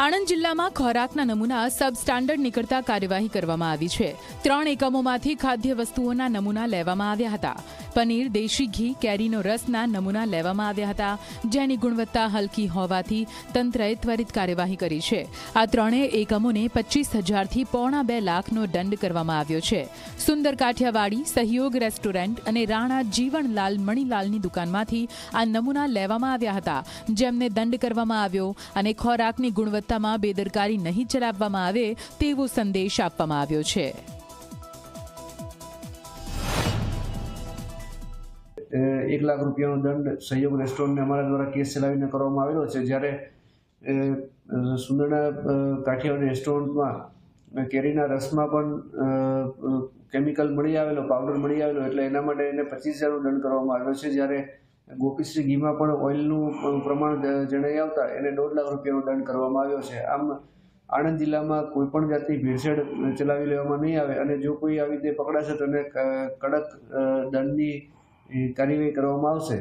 આણંદ જિલ્લામાં ખોરાકના નમૂના સબ સ્ટાન્ડર્ડ નીકળતા કાર્યવાહી કરવામાં આવી છે। 3 એકમોમાંથી ખાદ્ય વસ્તુઓના નમૂના લેવામાં આવ્યા હતા। પનીર, દેશી ઘી, કેરીનો રસના નમૂના લેવામાં આવ્યા હતા, જેની ગુણવત્તા હલકી હોવાથી તંત્રએ ત્વરિત કાર્યવાહી કરી છે। આ 3 એકમોને 25,000થી પોણા 2 લાખનો દંડ કરવામાં આવ્યો છે। સુંદર કાઠિયાવાડી, સહયોગ રેસ્ટોરન્ટ અને રાણા જીવણલાલ મણીલાલની દુકાનમાંથી આ નમૂના લેવામાં આવ્યા હતા, જેમને દંડ કરવામાં આવ્યો અને ખોરાકની ગુણવત્તામાં બેદરકારી નહીં ચલાવવામાં આવે તેવો સંદેશ આપવામાં આવ્યો છે। 1 લાખ રૂપિયાનો દંડ સહયોગ રેસ્ટોરન્ટને અમારા દ્વારા કેસ ચલાવીને કરવામાં આવેલો છે। જ્યારે સુંદરના કાઠિયાવાડી રેસ્ટોરન્ટમાં કેરીના રસમાં પણ કેમિકલ મળી આવેલો, પાવડર મળી આવેલો, એટલે એના માટે એને 25,000નો દંડ કરવામાં આવ્યો છે। જ્યારે ગોપીશ્રી ઘીમાં પણ ઓઇલનું પ્રમાણ જણાઈ આવતા એને 1.5 લાખ રૂપિયાનો દંડ કરવામાં આવ્યો છે। આમ આણંદ જિલ્લામાં કોઈપણ જાતની ભેળસેળ ચલાવી લેવામાં નહીં આવે અને જો કોઈ આવી રીતે પકડાશે તો એને કડક દંડની કાર્યવાહી કરવામાં આવશે।